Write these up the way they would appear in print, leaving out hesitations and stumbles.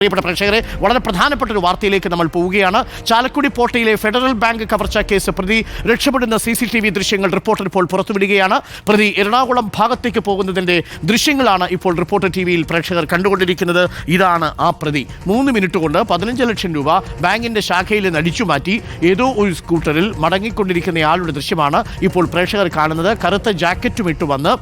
പ്രിയപ്പെട്ട പ്രേക്ഷകരെ, വളരെ പ്രധാനപ്പെട്ട ഒരു വാർത്തയിലേക്ക് നമ്മൾ പോവുകയാണ്. ചാലക്കുടി പോട്ടയിലെ ഫെഡറൽ ബാങ്ക് കവർച്ചാ കേസ് പ്രതി രക്ഷപ്പെടുന്ന CCTV ദൃശ്യങ്ങൾ റിപ്പോർട്ടർ ഇപ്പോൾ പുറത്തുവിടുകയാണ്. പ്രതി എറണാകുളം ഭാഗത്തേക്ക് പോകുന്നതിൻ്റെ ദൃശ്യങ്ങളാണ് ഇപ്പോൾ റിപ്പോർട്ടർ TVയിൽ പ്രേക്ഷകർ കണ്ടുകൊണ്ടിരിക്കുന്നത്. ഇതാണ് ആ പ്രതി. 3 മിനിറ്റ് കൊണ്ട് 15 ലക്ഷം രൂപ ബാങ്കിൻ്റെ ശാഖയിൽ നിന്ന് അടിച്ചുമാറ്റി ഏതോ ഒരു സ്കൂട്ടറിൽ മടങ്ങിക്കൊണ്ടിരിക്കുന്നയാളുടെ ദൃശ്യമാണ് ഇപ്പോൾ പ്രേക്ഷകർ കാണുന്നത്. കറുത്ത ജാക്കറ്റും ഇട്ട് വന്ന്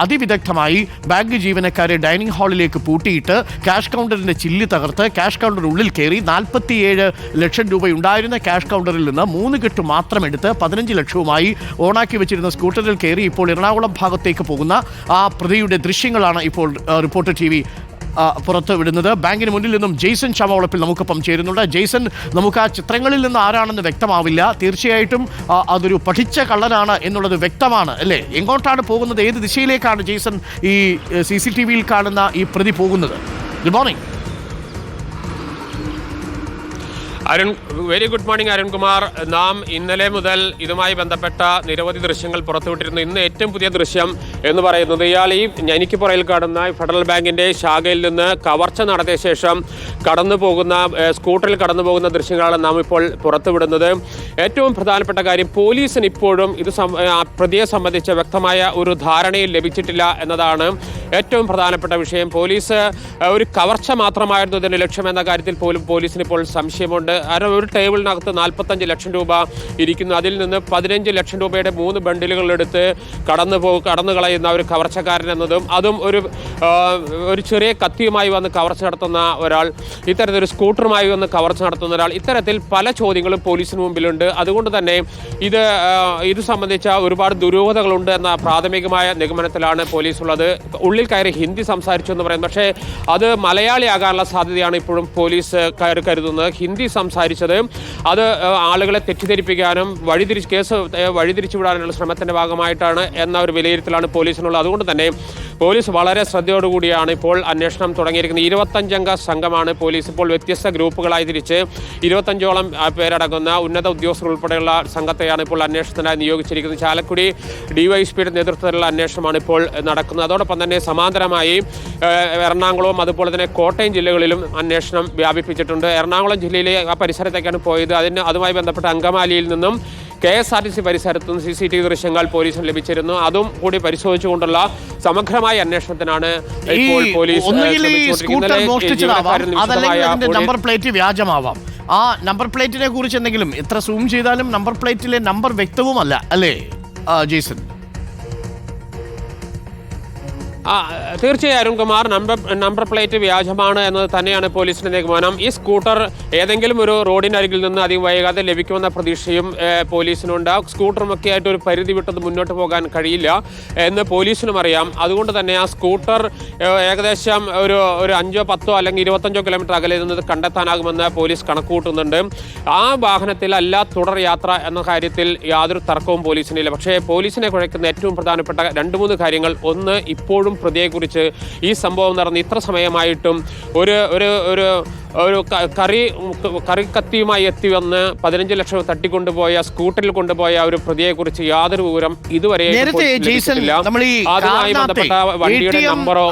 അതിവിദഗ്ധമായി ബാങ്ക് ജീവനക്കാരെ ഡൈനിങ് ഹാളിലേക്ക് പൂട്ടിയിട്ട് ക്യാഷ് കൗണ്ടറിൻ്റെ ചില്ല് തകർത്ത് ക്യാഷ് കൗണ്ടർ ഉള്ളിൽ കയറി 47 ലക്ഷം രൂപയുണ്ടായിരുന്ന ക്യാഷ് കൗണ്ടറിൽ നിന്ന് 3 കെട്ട് മാത്രം എടുത്ത് 15 ലക്ഷവുമായി ഓണാക്കി വെച്ചിരുന്ന സ്കൂട്ടറിൽ കയറി ഇപ്പോൾ എറണാകുളം ഭാഗത്തേക്ക് പോകുന്ന ആ പ്രതിയുടെ ദൃശ്യങ്ങളാണ് ഇപ്പോൾ റിപ്പോർട്ടർ TV പുറത്ത് വിടുന്നത്. ബാങ്കിന് മുന്നിൽ നിന്നും ജെയ്സൺ ചാമവളപ്പിൽ നമുക്കൊപ്പം ചേരുന്നുണ്ട്. ജെയ്സൺ, നമുക്ക് ആ ചിത്രങ്ങളിൽ നിന്ന് ആരാണെന്ന് വ്യക്തമാവില്ല. തീർച്ചയായിട്ടും അതൊരു പഠിച്ച കള്ളനാണ് എന്നുള്ളത് വ്യക്തമാണ്, അല്ലേ? എങ്ങോട്ടാണ് പോകുന്നത്? ഏത് ദിശയിലേക്കാണ് ജെയ്സൺ ഈ CCTVയിൽ കാണുന്ന ഈ പ്രതി പോകുന്നത്? Good morning Arun. Very good morning Arunkumar. നാം ഇന്നലെ മുതൽ ഇതുമായി ബന്ധപ്പെട്ട നിരവധി ദൃശ്യങ്ങൾ പുറത്തുവിട്ടിരുന്നു. ഇന്ന് ഏറ്റവും പുതിയ ദൃശ്യം എന്ന് പറയുന്നത് ഇയാൾ ഈ എനിക്ക് പുറയിൽ കാണുന്ന ഫെഡറൽ ബാങ്കിൻ്റെ ശാഖയിൽ നിന്ന് കവർച്ച നടത്തിയ ശേഷം സ്കൂട്ടറിൽ കടന്നു പോകുന്ന ദൃശ്യങ്ങളാണ് നാം ഇപ്പോൾ പുറത്തുവിടുന്നത്. ഏറ്റവും പ്രധാനപ്പെട്ട കാര്യം, പോലീസിന് ഇപ്പോഴും ഇത് പ്രതിയെ സംബന്ധിച്ച് വ്യക്തമായ ഒരു ധാരണയും ലഭിച്ചിട്ടില്ല എന്നതാണ് ഏറ്റവും പ്രധാനപ്പെട്ട വിഷയം. പോലീസ് ഒരു കവർച്ച മാത്രമായിരുന്നു ഇതിൻ്റെ ലക്ഷ്യമെന്ന കാര്യത്തിൽ പോലും പോലീസിന് ഇപ്പോൾ സംശയമുണ്ട്. ഒരു ടേബിളിനകത്ത് 45 ലക്ഷം രൂപ ഇരിക്കുന്നു. അതിൽ നിന്ന് 15 ലക്ഷം രൂപയുടെ 3 ബണ്ടിലുകൾ എടുത്ത് കടന്നു കളയുന്ന ഒരു കവർച്ചക്കാരൻ എന്നതും, അതും ഒരു ചെറിയ കത്തിയുമായി വന്ന് കവർച്ച നടത്തുന്ന ഒരാൾ, ഇത്തരത്തിലൊരു സ്കൂട്ടറുമായി വന്ന് കവർച്ച നടത്തുന്ന ഒരാൾ, ഇത്തരത്തിൽ പല ചോദ്യങ്ങളും പോലീസിന് മുമ്പിലുണ്ട്. അതുകൊണ്ട് തന്നെ ഇത് സംബന്ധിച്ച ഒരുപാട് ദുരൂഹതകളുണ്ട് എന്ന പ്രാഥമികമായ നിഗമനത്തിലാണ് പോലീസ് ഉള്ളത്. ഉള്ളിൽ കയറി ഹിന്ദി സംസാരിച്ചു എന്ന് പറയുന്നത്, പക്ഷേ അത് മലയാളിയാകാനുള്ള സാധ്യതയാണ് ഇപ്പോഴും പോലീസ് കരുതുന്നത്. ഹിന്ദി സംസാരിച്ചത് അത് ആളുകളെ തെറ്റിദ്ധരിപ്പിക്കാനും കേസ് വഴിതിരിച്ചു വിടാനുള്ള ശ്രമത്തിൻ്റെ ഭാഗമായിട്ടാണ് എന്ന ഒരു വിലയിരുത്തലാണ് പോലീസിനുള്ളത്. അതുകൊണ്ട് തന്നെ പോലീസ് വളരെ ശ്രദ്ധയോടുകൂടിയാണ് ഇപ്പോൾ അന്വേഷണം തുടങ്ങിയിരിക്കുന്നത്. 25-അംഗ സംഘമാണ് പോലീസ് ഇപ്പോൾ വ്യത്യസ്ത ഗ്രൂപ്പുകളായി തിരിച്ച് 25ഓളം പേരടങ്ങുന്ന ഉന്നത ഉദ്യോഗസ്ഥർ ഉൾപ്പെടെയുള്ള സംഘത്തെയാണ് ഇപ്പോൾ അന്വേഷണത്തിനായി നിയോഗിച്ചിരിക്കുന്നത്. ചാലക്കുടി DYSPയുടെ നേതൃത്വത്തിലുള്ള അന്വേഷണമാണ് ഇപ്പോൾ നടക്കുന്നത്. അതോടൊപ്പം തന്നെ സമാന്തരമായി എറണാകുളവും അതുപോലെ തന്നെ കോട്ടയം ജില്ലകളിലും അന്വേഷണം വ്യാപിപ്പിച്ചിട്ടുണ്ട്. എറണാകുളം ജില്ലയിലെ ആ പരിസരത്തേക്കാണ് പോയത്. അതുമായി ബന്ധപ്പെട്ട അങ്കമാലിയിൽ നിന്നും KSRTC പരിസരത്തും CCTV ദൃശ്യങ്ങൾ പോലീസിന് ലഭിച്ചിരുന്നു. അതും കൂടി പരിശോധിച്ചുകൊണ്ടുള്ള സമഗ്രമായ അന്വേഷണത്തിനാണ് ഇപ്പോൾ പോലീസ് നമ്പർ പ്ലേറ്റ് വ്യാജമാവാം. ആ നമ്പർ പ്ലേറ്റിനെ കുറിച്ച് എന്തെങ്കിലും എത്ര സൂം ചെയ്താലും നമ്പർ പ്ലേറ്റിലെ നമ്പർ വ്യക്തവുമല്ല, അല്ലേ ജെയ്സൺ? തീർച്ചയായും അരുൺകുമാർ, നമ്പർ പ്ലേറ്റ് വ്യാജമാണ് എന്നത് തന്നെയാണ് പോലീസിന്റെ നിഗമനം. ഈ സ്കൂട്ടർ ഏതെങ്കിലും ഒരു റോഡിനരികിൽ നിന്ന് അധികം വൈകാതെ ലഭിക്കുമെന്ന പ്രതീക്ഷയും പോലീസിനുണ്ട്. സ്കൂട്ടറുമൊക്കെ ആയിട്ട് ഒരു പരിധി വിട്ടത് മുന്നോട്ട് പോകാൻ കഴിയില്ല എന്ന് പോലീസിനും അറിയാം. അതുകൊണ്ട് തന്നെ ആ സ്കൂട്ടർ ഏകദേശം ഒരു 5, 10 അല്ലെങ്കിൽ 25 കിലോമീറ്റർ അകലെ നിന്ന് കണ്ടെത്താനാകുമെന്ന് പോലീസ് കണക്കുകൂട്ടുന്നുണ്ട്. ആ വാഹനത്തിലല്ല തുടർ യാത്ര എന്ന കാര്യത്തിൽ യാതൊരു തർക്കവും പോലീസിനില്ല. പക്ഷേ പോലീസിനെ കുഴയ്ക്കുന്ന ഏറ്റവും പ്രധാനപ്പെട്ട 2-3 കാര്യങ്ങൾ. ഒന്ന്, ഇപ്പോഴും പ്രതിയെക്കുറിച്ച് ഈ സംഭവം നടന്ന് ഇത്ര സമയമായിട്ടും ഒരു കറിക്കത്തിയുമായി എത്തി വന്ന് 15 ലക്ഷം തട്ടിക്കൊണ്ടുപോയ സ്കൂട്ടറിൽ കൊണ്ടുപോയ ഒരു പ്രതിയെക്കുറിച്ച് യാതൊരു വിവരം ഇതുവരെ വണ്ടിയുടെ നമ്പറോ.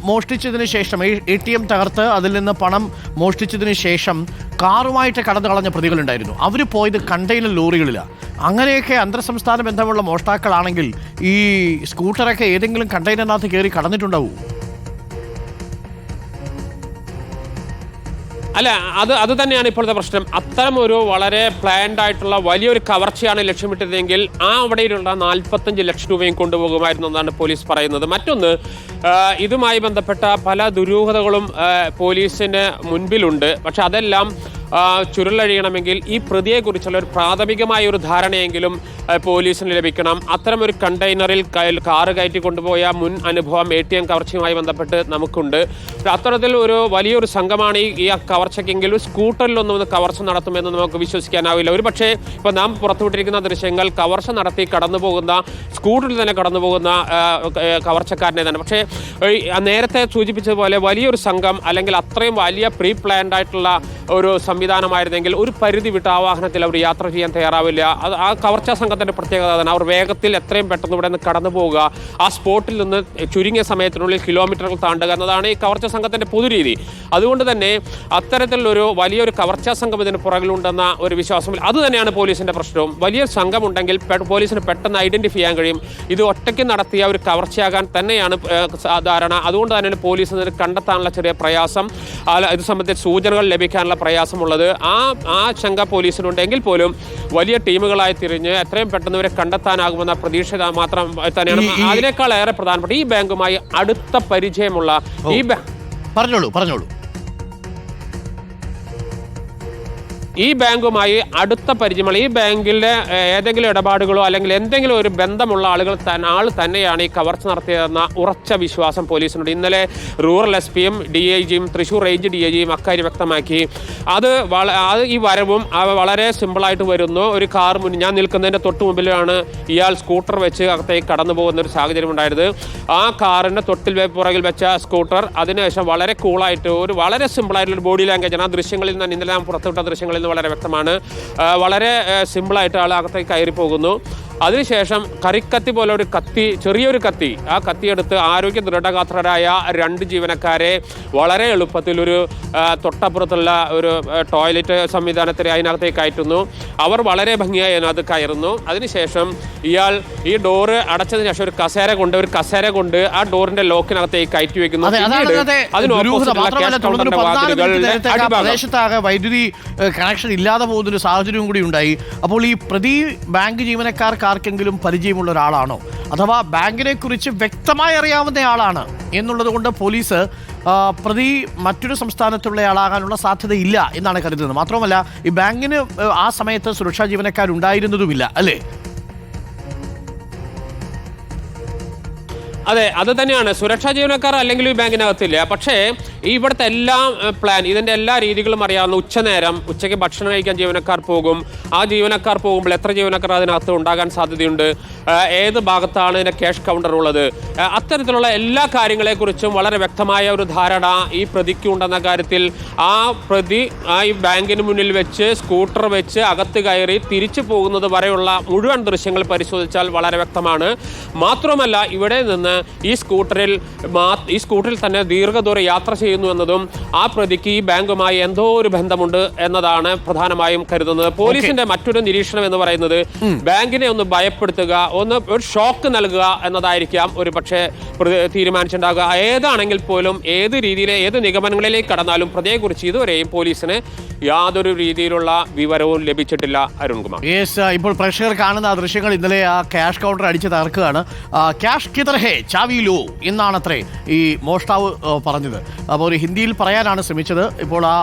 മോഷ്ടിച്ചതിന് ശേഷം ATM തകർത്ത് അതിൽ നിന്ന് പണം മോഷ്ടിച്ചതിന് ശേഷം കാറുമായിട്ട് കടന്നു കളഞ്ഞ പ്രതികളുണ്ടായിരുന്നു. അവർ പോയത് കണ്ടെയ്നർ ലോറികളിലാണ്. അങ്ങനെയൊക്കെ അന്തർസംസ്ഥാന ബന്ധമുള്ള മോഷ്ടാക്കളാണെങ്കിൽ ഈ സ്കൂട്ടറൊക്കെ ഏതെങ്കിലും കണ്ടെയ്നറിനകത്ത് കയറി കടന്നിട്ടുണ്ടാവും. അല്ല, അത് തന്നെയാണ് ഇപ്പോഴത്തെ പ്രശ്നം. അത്തരം ഒരു വളരെ പ്ലാൻഡ് ആയിട്ടുള്ള വലിയൊരു കവർച്ചയാണ് ലക്ഷ്യമിട്ടതെങ്കിൽ അവിടെയുള്ള 45 ലക്ഷം രൂപയും കൊണ്ടുപോകുമായിരുന്നു എന്നാണ് പോലീസ് പറയുന്നത്. മറ്റൊന്ന്, ഇതുമായി ബന്ധപ്പെട്ട പല ദുരൂഹതകളും പോലീസിന് മുൻപിലുണ്ട്. പക്ഷെ അതെല്ലാം ചുരുളഴിയണമെങ്കിൽ ഈ പ്രതിയെക്കുറിച്ചുള്ള ഒരു പ്രാഥമികമായ ഒരു ധാരണയെങ്കിലും പോലീസിന് ലഭിക്കണം. അത്തരമൊരു കണ്ടെയ്നറിൽ കാറ് കയറ്റി കൊണ്ടുപോയ മുൻ അനുഭവം ATM കവർച്ചയുമായി ബന്ധപ്പെട്ട് നമുക്കുണ്ട്. അത്തരത്തിൽ ഒരു വലിയൊരു സംഘമാണ് ഈ കവർച്ചയ്ക്കെങ്കിലും സ്കൂട്ടറിലൊന്നും കവർച്ച നടത്തുമെന്ന് നമുക്ക് വിശ്വസിക്കാനാവില്ല. ഒരു പക്ഷേ ഇപ്പോൾ നാം പുറത്തുവിട്ടിരിക്കുന്ന ദൃശ്യങ്ങൾ കവർച്ച നടത്തി സ്കൂട്ടറിൽ തന്നെ കടന്നു പോകുന്ന കവർച്ചക്കാരനെ തന്നെ. പക്ഷേ നേരത്തെ സൂചിപ്പിച്ചതുപോലെ വലിയൊരു സംഘം അല്ലെങ്കിൽ അത്രയും വലിയ പ്രീ പ്ലാൻഡ് ആയിട്ടുള്ള ഒരു സംവിധാനമായിരുന്നെങ്കിൽ ഒരു പരിധി വിട്ട് ആ വാഹനത്തിൽ അവർ യാത്ര ചെയ്യാൻ തയ്യാറാവില്ല. അത് ആ കവർച്ചാ സംഘത്തിൻ്റെ പ്രത്യേകത തന്നെ. അവർ വേഗത്തിൽ എത്രയും പെട്ടെന്ന് ഇവിടെ നിന്ന് കടന്നു പോവുക, ആ സ്പോട്ടിൽ നിന്ന് ചുരുങ്ങിയ സമയത്തിനുള്ളിൽ കിലോമീറ്ററുകൾ താണ്ടുക എന്നതാണ് ഈ കവർച്ചാ സംഘത്തിൻ്റെ പൊതുരീതി. അതുകൊണ്ട് തന്നെ അത്തരത്തിലൊരു വലിയൊരു കവർച്ചാ സംഘം ഇതിന് പുറകിലുണ്ടെന്ന ഒരു വിശ്വാസം. അത് തന്നെയാണ് പോലീസിൻ്റെ പ്രശ്നവും. വലിയ സംഘമുണ്ടെങ്കിൽ പോലീസിന് പെട്ടെന്ന് ഐഡന്റിഫൈ ചെയ്യാൻ കഴിയും. ഇത് ഒറ്റയ്ക്ക് നടത്തിയ ഒരു കവർച്ചയാകാൻ തന്നെയാണ് ധാരണ. അതുകൊണ്ട് തന്നെയാണ് പോലീസ് ഇതിന് കണ്ടെത്താനുള്ള ചെറിയ പ്രയാസം, ഇത് സംബന്ധിച്ച് സൂചനകൾ ലഭിക്കാനുള്ള പ്രയാസമുള്ളത്. ആ ശങ്ക പോലീസിനുണ്ടെങ്കിൽ പോലും വലിയ ടീമുകളായി തിരിഞ്ഞ് എത്രയും പെട്ടെന്ന് ഇവരെ കണ്ടെത്താനാകുമെന്ന പ്രതീക്ഷ മാത്രം തന്നെയാണ്. അതിനേക്കാൾ ഏറെ പ്രധാനപ്പെട്ട ഈ ബാങ്കുമായി അടുത്ത പരിചയമുള്ള ഈ ബാങ്കുമായി അടുത്ത പരിചയമുള്ള ഈ ബാങ്കിലെ ഏതെങ്കിലും ഇടപാടുകളോ അല്ലെങ്കിൽ എന്തെങ്കിലും ഒരു ബന്ധമുള്ള ആൾ തന്നെയാണ് ഈ കവർച്ച നടത്തിയതെന്ന ഉറച്ച വിശ്വാസം പോലീസിനുണ്ട്. ഇന്നലെ റൂറൽ SP-യും DIG-യും തൃശ്ശൂർ റേഞ്ച് DIG-യും അക്കാര്യം വ്യക്തമാക്കി. അത് ഈ വരവും വളരെ സിമ്പിളായിട്ട് വരുന്നു. ഒരു കാർ ഞാൻ നിൽക്കുന്നതിൻ്റെ തൊട്ട് മുമ്പിലാണ് ഇയാൾ സ്കൂട്ടർ വെച്ച് അകത്തേക്ക് കടന്നു പോകുന്ന ഒരു സാഹചര്യം ഉണ്ടായത്. ആ കാറിൻ്റെ പുറകിൽ വെച്ച സ്കൂട്ടർ അതിനുശേഷം വളരെ കൂളായിട്ട് ഒരു വളരെ സിമ്പിളായിട്ടുള്ള ബോഡി ലാംഗ്വേജാണ്. ആ ദൃശ്യങ്ങളിൽ നിന്ന് ഇന്നലെ ഞാൻ പുറത്തുവിട്ട ദൃശ്യങ്ങളിൽ വളരെ വ്യക്തമാണ്. വളരെ സിമ്പിളായിട്ട് ആൾ അകത്തേക്ക് കയറി പോകുന്നു. അതിനുശേഷം കറിക്കത്തി പോലെ ഒരു കത്തി, ചെറിയൊരു കത്തി, ആ കത്തിയെടുത്ത് ആരോഗ്യ ദൃഢഗാത്രരായ 2 ജീവനക്കാരെ വളരെ എളുപ്പത്തിൽ ഒരു തൊട്ടപ്പുറത്തുള്ള ഒരു ടോയ്ലറ്റ് സംവിധാനത്തിൽ അതിനകത്തേക്ക് കയറ്റുന്നു. അവർ വളരെ ഭംഗിയായി അതിനകത്ത് കയറുന്നു. അതിനുശേഷം ഇയാൾ ഈ ഡോറ് അടച്ചതിന് ശേഷം ഒരു കസേര കൊണ്ട് ആ ഡോറിന്റെ ലോക്കിനകത്തേക്ക് കയറ്റി വെക്കുന്നു. പ്രദേശത്താകെ വൈദ്യുതി കണക്ഷൻ ഇല്ലാതെ പോകുന്നൊരു സാഹചര്യവും കൂടി ഉണ്ടായി. അപ്പോൾ ഈ പ്രതി ബാങ്ക് ജീവനക്കാർക്ക് ആർക്കെങ്കിലും പരിചയമുള്ള ഒരാളാണോ, അഥവാ ബാങ്കിനെ കുറിച്ച് വ്യക്തമായി അറിയാവുന്ന ആളാണ് എന്നുള്ളത് കൊണ്ട് പോലീസ് പ്രതി മറ്റൊരു സംസ്ഥാനത്തുള്ള ആളാകാനുള്ള സാധ്യതയില്ല എന്നാണ് കരുതുന്നത്. മാത്രമല്ല ഈ ബാങ്കിന് ആ സമയത്ത് സുരക്ഷാ ജീവനക്കാരുണ്ടായിരുന്നതുമില്ല, അല്ലേ? അതെ, അത് തന്നെയാണ്. സുരക്ഷാ ജീവനക്കാർ അല്ലെങ്കിൽ ഈ ബാങ്കിനകത്തില്ല. പക്ഷേ ഇവിടുത്തെ ഇതിൻ്റെ എല്ലാ രീതികളും അറിയാവുന്ന ഉച്ചയ്ക്ക് ഭക്ഷണം കഴിക്കാൻ ജീവനക്കാർ പോകും. ആ ജീവനക്കാർ പോകുമ്പോൾ എത്ര ജീവനക്കാർ അതിനകത്ത് ഉണ്ടാകാൻ സാധ്യതയുണ്ട്, ഏത് ഭാഗത്താണ് ഇതിൻ്റെ ക്യാഷ് കൗണ്ടർ ഉള്ളത്, അത്തരത്തിലുള്ള എല്ലാ കാര്യങ്ങളെക്കുറിച്ചും വളരെ വ്യക്തമായ ഒരു ധാരണ ഈ പ്രതിക്ക് ഉണ്ടെന്ന കാര്യത്തിൽ ആ പ്രതി ഈ ബാങ്കിന് മുന്നിൽ വെച്ച് സ്കൂട്ടർ വെച്ച് അകത്ത് കയറി തിരിച്ചു പോകുന്നത് വരെയുള്ള മുഴുവൻ ദൃശ്യങ്ങൾ പരിശോധിച്ചാൽ വളരെ വ്യക്തമാണ്. മാത്രമല്ല ഇവിടെ നിന്ന് ഈ സ്കൂട്ടറിൽ തന്നെ ദീർഘദൂര യാത്ര ചെയ്യുന്നു എന്നതും ആ പ്രതിക്ക് ഈ ബാങ്കുമായി എന്തോ ഒരു ബന്ധമുണ്ട് എന്നതാണ് പ്രധാനമായും കരുതുന്നത്. പോലീസിന്റെ മറ്റൊരു നിരീക്ഷണം എന്ന് പറയുന്നത് ബാങ്കിനെ ഒന്ന് ഭയപ്പെടുത്തുക, ഒരു ഷോക്ക് നൽകുക എന്നതായിരിക്കാം ഒരു പക്ഷേ തീരുമാനിച്ചിട്ടുണ്ടാകുക. ഏതാണെങ്കിൽ പോലും ഏത് നിഗമനങ്ങളിലേക്ക് കടന്നാലും പ്രതിയെക്കുറിച്ച് ഇതുവരെയും പോലീസിന് യാതൊരു രീതിയിലുള്ള വിവരവും ലഭിച്ചിട്ടില്ല. അരുൺകുമാർ, ഇപ്പോൾ പ്രേക്ഷകർ കാണുന്ന ദൃശ്യങ്ങൾ ഇന്നലെ ആ ക്യാഷ് കൗണ്ടർ അടിച്ച് തകർക്കുകയാണ്. ക്യാഷ് കിധർ ഹേ ചാവി ലോ എന്നാണത്രേ ഈ മോഷ്ടാവ് പറഞ്ഞത്. അപ്പോൾ ഒരു ഹിന്ദിയിൽ പറയാനാണ് ശ്രമിച്ചത്. ഇപ്പോൾ ആ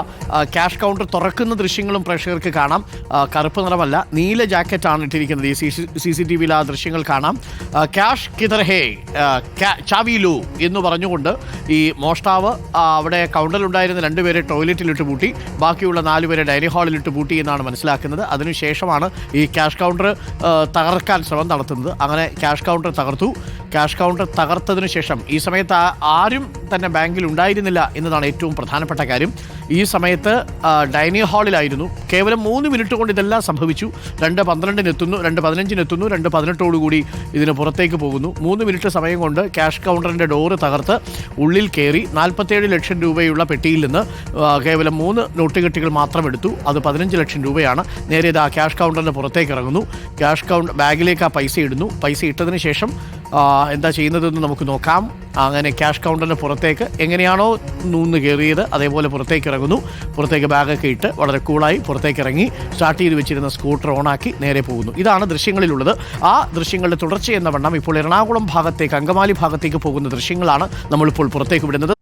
ക്യാഷ് കൗണ്ടർ തുറക്കുന്ന ദൃശ്യങ്ങളും പ്രേക്ഷകർക്ക് കാണാം. കറുപ്പ് നിറമല്ല, നീല ജാക്കറ്റാണ് ഇട്ടിരിക്കുന്നത്. ഈ CCTVയിൽ ആ ദൃശ്യങ്ങൾ കാണാം. ക്യാഷ് കിധർ ഹേ ചാവി ലോ എന്ന് പറഞ്ഞുകൊണ്ട് ഈ മോഷ്ടാവ് അവിടെ കൗണ്ടറിലുണ്ടായിരുന്ന 2 പേരെ ടോയ്ലറ്റിലിട്ട് പൂട്ടി, ബാക്കിയുള്ള 4 പേരെ ഡൈനിങ് ഹാളിലിട്ട് പൂട്ടി എന്നാണ് മനസ്സിലാക്കുന്നത്. അതിനുശേഷമാണ് ഈ ക്യാഷ് കൗണ്ടർ തകർക്കാൻ ശ്രമം നടത്തുന്നത്. അങ്ങനെ ക്യാഷ് കൗണ്ടർ തകർത്തു. ക്യാഷ് കൗണ്ടർ തകർത്തതിനു ശേഷം ഈ സമയത്ത് ആരും തന്നെ ബാങ്കിൽ ഉണ്ടായിരുന്നില്ല എന്നതാണ് ഏറ്റവും പ്രധാനപ്പെട്ട കാര്യം. ഈ സമയത്ത് ഡൈനിങ് ഹാളിലായിരുന്നു. കേവലം 3 മിനിറ്റ് കൊണ്ട് ഇതെല്ലാം സംഭവിച്ചു. 2:12 എത്തുന്നു, 2:15 എത്തുന്നു, 2:18 ഇതിന് പുറത്തേക്ക് പോകുന്നു. 3 മിനിറ്റ് സമയം കൊണ്ട് ക്യാഷ് കൗണ്ടറിൻ്റെ ഡോറ് തകർത്ത് ഉള്ളിൽ കയറി 47 ലക്ഷം രൂപയുള്ള പെട്ടിയിൽ നിന്ന് കേവലം 3 നോട്ടുകെട്ടുകൾ മാത്രം എടുത്തു. അത് 15 ലക്ഷം രൂപയാണ്. നേരെ ഇതാ ക്യാഷ് കൗണ്ടറിന് പുറത്തേക്ക് ഇറങ്ങുന്നു. ബാഗിലേക്ക് ആ പൈസ ഇടുന്നു. പൈസ ഇട്ടതിന് ശേഷം എന്താ ചെയ്യുന്നതെന്ന് നമുക്ക് നോക്കാം. അങ്ങനെ ക്യാഷ് കൗണ്ടറിന് പുറത്തേക്ക് എങ്ങനെയാണോ നൂന്ന് കയറിയത് അതേപോലെ പുറത്തേക്ക് ഇറങ്ങുന്നു. പുറത്തേക്ക് ബാഗൊക്കെ ഇട്ട് വളരെ കൂളായി പുറത്തേക്ക് ഇറങ്ങി സ്റ്റാർട്ട് ചെയ്ത് വെച്ചിരുന്ന സ്കൂട്ടർ ഓണാക്കി നേരെ പോകുന്നു. ഇതാണ് ദൃശ്യങ്ങളിലുള്ളത്. ആ ദൃശ്യങ്ങളുടെ തുടർച്ചയെന്ന വണ്ണം ഇപ്പോൾ എറണാകുളം ഭാഗത്തേക്ക്, അങ്കമാലി ഭാഗത്തേക്ക് പോകുന്ന ദൃശ്യങ്ങളാണ് നമ്മളിപ്പോൾ പുറത്തേക്ക് വിടുന്നത്.